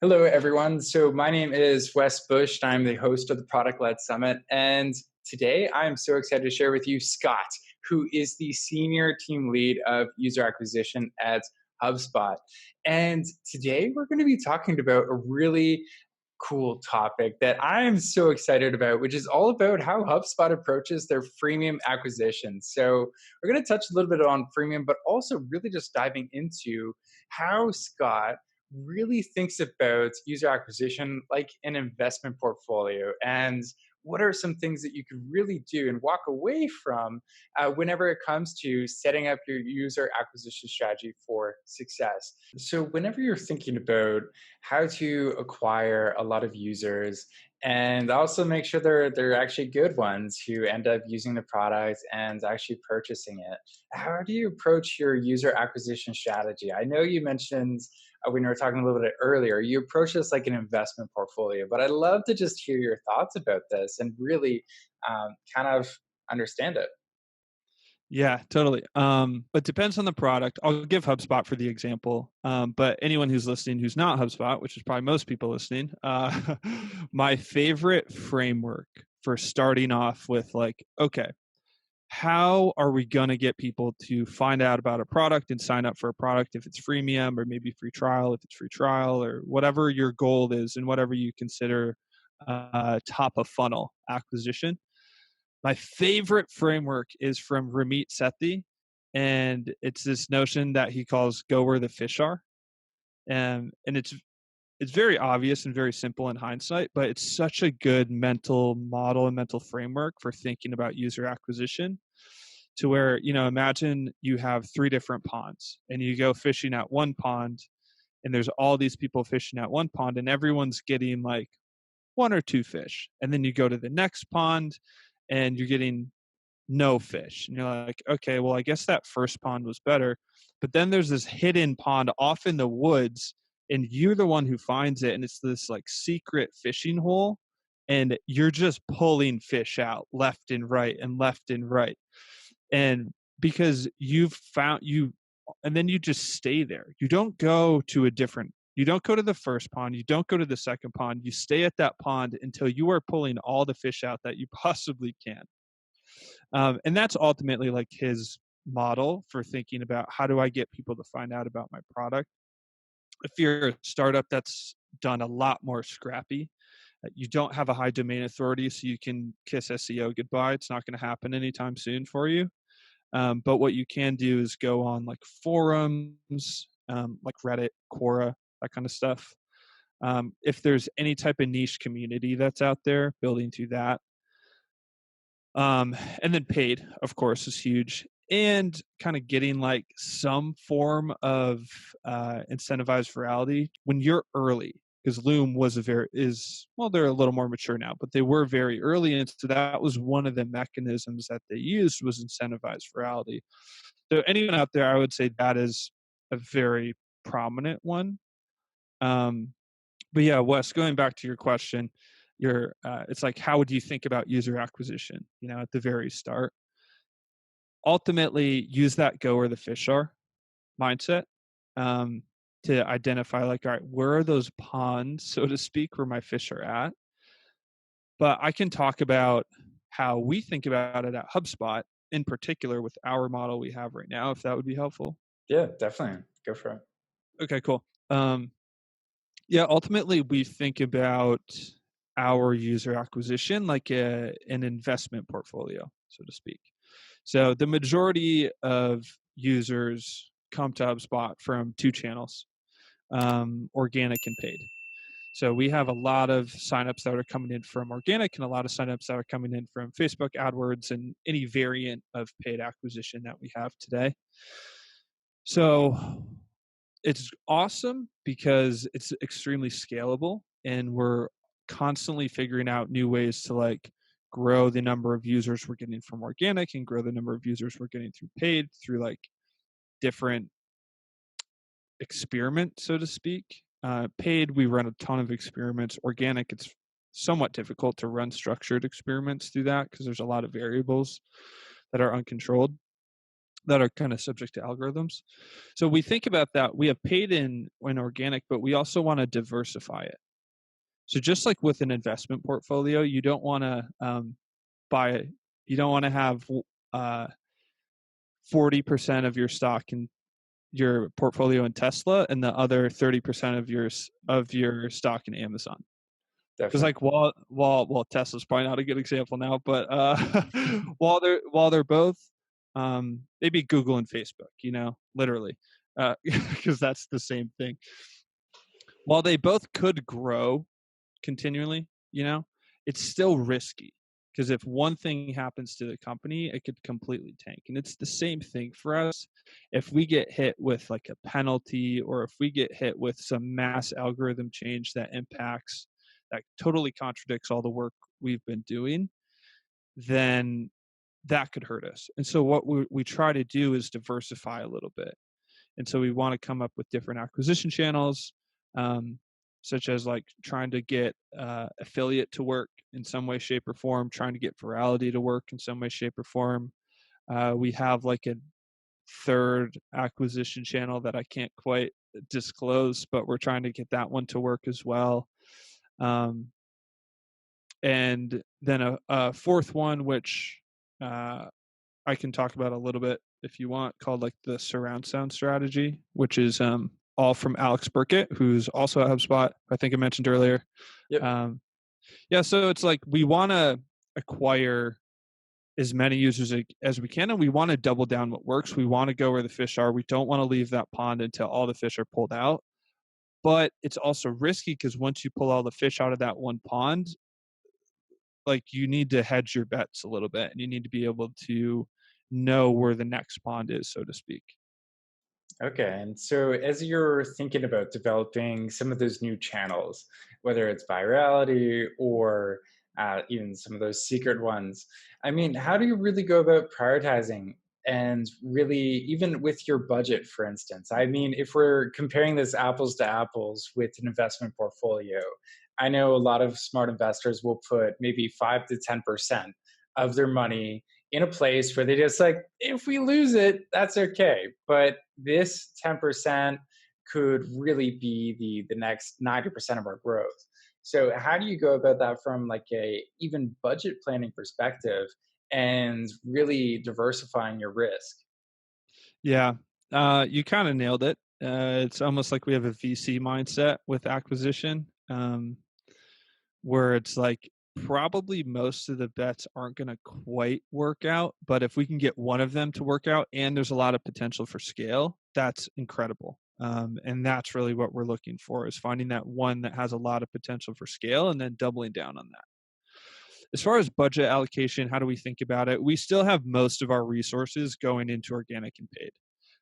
Hello, everyone. So, my name is Wes Bush. I'm the host of the Product Led Summit. And today I'm so excited to share with you Scott, who is the senior team lead of user acquisition at HubSpot. And today we're going to be talking about a really cool topic that I'm so excited about, which is all about how HubSpot approaches their freemium acquisition. So, we're going to touch a little bit on freemium, but also really just diving into how Scott really thinks about user acquisition like an investment portfolio, and what are some things that you could really do and walk away from whenever it comes to setting up your user acquisition strategy for success. So whenever you're thinking about how to acquire a lot of users and also make sure they're actually good ones who end up using the product and actually purchasing it, how do you approach your user acquisition strategy? I know you mentioned when we were talking a little bit earlier, you approach this like an investment portfolio, but I'd love to just hear your thoughts about this and really kind of understand it. Yeah, totally. But depends on the product. I'll give HubSpot for the example. But anyone who's listening who's not HubSpot, which is probably most people listening, my favorite framework for starting off with okay, how are we going to get people to find out about a product and sign up for a product if it's freemium or maybe free trial if it's free trial or whatever your goal is and whatever you consider top of funnel acquisition. My favorite framework is from Ramit Sethi, and it's this notion that he calls "go where the fish are," and it's very obvious and very simple in hindsight, but it's such a good mental model and mental framework for thinking about user acquisition. To where imagine you have three different ponds, and you go fishing at one pond, and there's all these people fishing at one pond, and everyone's getting like one or two fish, and then you go to the next pond and you're getting no fish. And you're like, okay, well, I guess that first pond was better. But then there's this hidden pond off in the woods, and you're the one who finds it. And it's this like secret fishing hole. And you're just pulling fish out left and right and left and right. And because you've found you, and then you just stay there. You don't go to the first pond. You don't go to the second pond. You stay at that pond until you are pulling all the fish out that you possibly can. And that's ultimately like his model for thinking about how do I get people to find out about my product. If you're a startup, that's done a lot more scrappy. You don't have a high domain authority, so you can kiss SEO goodbye. It's not going to happen anytime soon for you. But what you can do is go on like forums, like Reddit, Quora, that kind of stuff. If there's any type of niche community that's out there, building through that. And then paid, of course, is huge. And kind of getting like some form of incentivized virality when you're early, because Loom they're a little more mature now, but they were very early. And so that was one of the mechanisms that they used was incentivized virality. So anyone out there, I would say that is a very prominent one. But yeah, Wes, going back to your question, it's like, how would you think about user acquisition, at the very start? Ultimately, use that go where the fish are mindset to identify like, all right, where are those ponds, so to speak, where my fish are at? But I can talk about how we think about it at HubSpot, in particular with our model we have right now, if that would be helpful. Yeah, definitely. Go for it. Okay, cool. Yeah, ultimately, we think about our user acquisition like an investment portfolio, so to speak. So the majority of users come to HubSpot from two channels, organic and paid. So we have a lot of signups that are coming in from organic and a lot of signups that are coming in from Facebook AdWords and any variant of paid acquisition that we have today. So it's awesome because it's extremely scalable, and we're constantly figuring out new ways to like grow the number of users we're getting from organic and grow the number of users we're getting through paid through like different experiments, so to speak. Paid, we run a ton of experiments. Organic, it's somewhat difficult to run structured experiments through that because there's a lot of variables that are uncontrolled. that are kind of subject to algorithms. So we think about that. We have paid in organic, but we also want to diversify it. So just like with an investment portfolio, you don't want to buy, you don't want to have 40% of your stock in your portfolio in Tesla and the other 30% of your stock in Amazon. Because Definitely. like while Tesla's probably not a good example now, but while they're both maybe Google and Facebook, literally, because that's the same thing. While they both could grow continually, it's still risky because if one thing happens to the company, it could completely tank. And it's the same thing for us. If we get hit with like a penalty or if we get hit with some mass algorithm change that totally contradicts all the work we've been doing, then that could hurt us. And so what we try to do is diversify a little bit. And so we want to come up with different acquisition channels, such as like trying to get affiliate to work in some way, shape, or form, trying to get virality to work in some way, shape, or form. We have like a third acquisition channel that I can't quite disclose, but we're trying to get that one to work as well. And then a fourth one, which I can talk about a little bit if you want, called like the surround sound strategy, which is all from Alex Burkett, who's also at HubSpot. I think I mentioned earlier. Yep. Yeah, so it's like we want to acquire as many users as we can, and we want to double down what works. We want to go where the fish are. We don't want to leave that pond until all the fish are pulled out. But it's also risky because once you pull all the fish out of that one pond, like you need to hedge your bets a little bit and you need to be able to know where the next pond is, so to speak. Okay. And so, as you're thinking about developing some of those new channels, whether it's virality or even some of those secret ones, I mean, how do you really go about prioritizing and really, even with your budget, for instance? I mean, if we're comparing this apples to apples with an investment portfolio, I know a lot of smart investors will put maybe 5 to 10% of their money in a place where they just like, if we lose it, that's okay. But this 10% could really be the next 90% of our growth. So how do you go about that from like a even budget planning perspective and really diversifying your risk? Yeah, you kind of nailed it. It's almost like we have a VC mindset with acquisition, where it's like probably most of the bets aren't going to quite work out, but if we can get one of them to work out and there's a lot of potential for scale, that's incredible. And that's really what we're looking for, is finding that one that has a lot of potential for scale and then doubling down on that. As far as budget allocation, how do we think about it? We still have most of our resources going into organic and paid,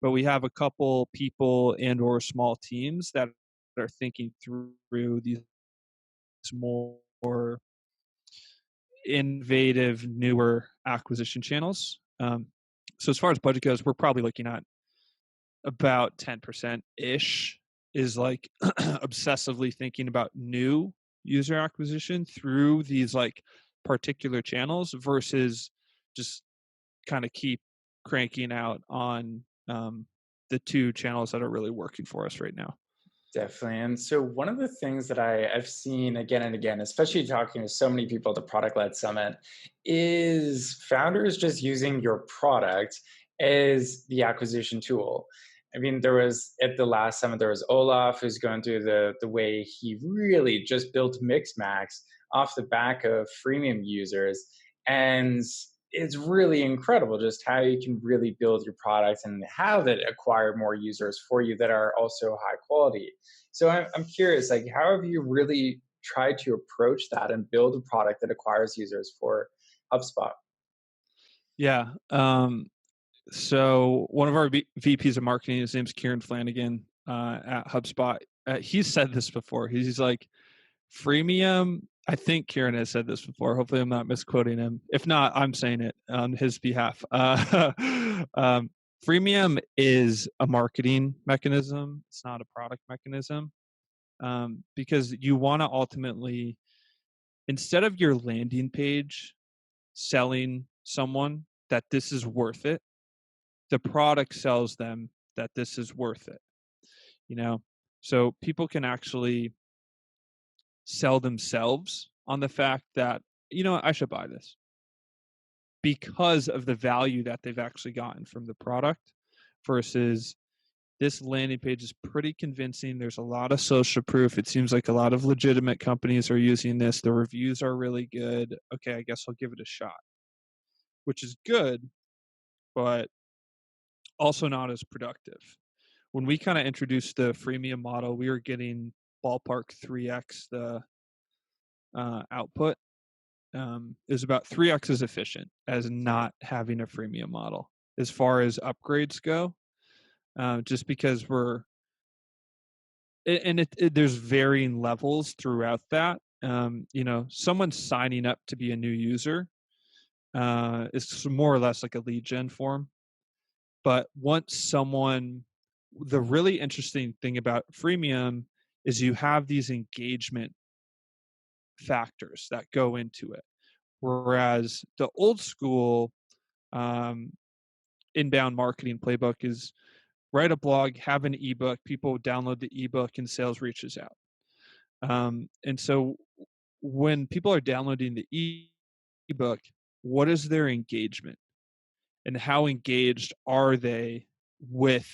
but we have a couple people and or small teams that are thinking through these more innovative, newer acquisition channels. So as far as budget goes, we're probably looking at about 10% ish is like obsessively thinking about new user acquisition through these like particular channels versus just kind of keep cranking out on the two channels that are really working for us right now. Definitely. And so one of the things that I've seen again and again, especially talking to so many people at the Product Led Summit, is founders just using your product as the acquisition tool. I mean, there was at the last summit, there was Olaf who's going through the way he really just built Mixmax off the back of freemium users. And it's really incredible just how you can really build your product and have it acquire more users for you that are also high quality. So I'm curious, like, how have you really tried to approach that and build a product that acquires users for HubSpot? Yeah. So one of our VPs of marketing, his name's Kieran Flanagan at HubSpot. He's said this before. He's like, freemium. I think Kieran has said this before. Hopefully, I'm not misquoting him. If not, I'm saying it on his behalf. Freemium is a marketing mechanism. It's not a product mechanism, because you want to ultimately, instead of your landing page selling someone that this is worth it, the product sells them that this is worth it, you know? So people can actually sell themselves on the fact that, I should buy this because of the value that they've actually gotten from the product versus this landing page is pretty convincing. There's a lot of social proof. It seems like a lot of legitimate companies are using this. The reviews are really good. Okay, I guess I'll give it a shot, which is good, but also not as productive. When we kind of introduced the freemium model, we were getting ballpark 3x the output. It was about 3x as efficient as not having a freemium model as far as upgrades go, just because there's varying levels throughout that. Someone signing up to be a new user is more or less like a lead gen form. But the really interesting thing about freemium is you have these engagement factors that go into it. Whereas the old school inbound marketing playbook is write a blog, have an ebook, people download the ebook, and sales reaches out. And so when people are downloading the ebook, what is their engagement? And how engaged are they with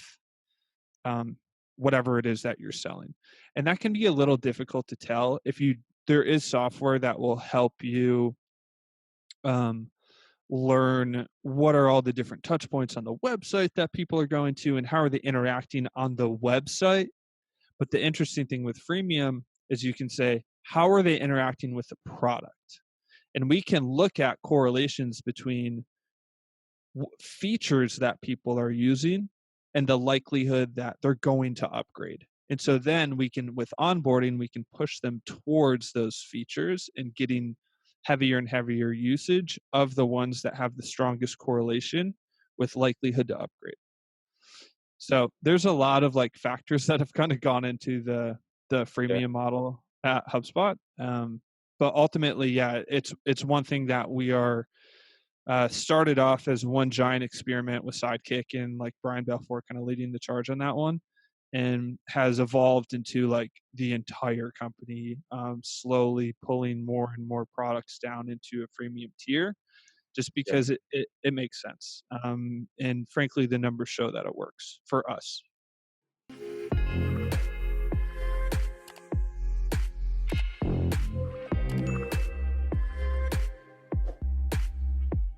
whatever it is that you're selling? And that can be a little difficult to tell. There is software that will help you learn what are all the different touch points on the website that people are going to and how are they interacting on the website. But the interesting thing with freemium is you can say, how are they interacting with the product? And we can look at correlations between features that people are using and the likelihood that they're going to upgrade. And so then with onboarding, we can push them towards those features and getting heavier and heavier usage of the ones that have the strongest correlation with likelihood to upgrade. So there's a lot of like factors that have kind of gone into the freemium model at HubSpot. But ultimately, yeah, it's one thing that we are started off as one giant experiment with Sidekick and like Brian Belfour kind of leading the charge on that one, and has evolved into like the entire company, slowly pulling more and more products down into a freemium tier, just Yeah. because it makes sense. And frankly, the numbers show that it works for us.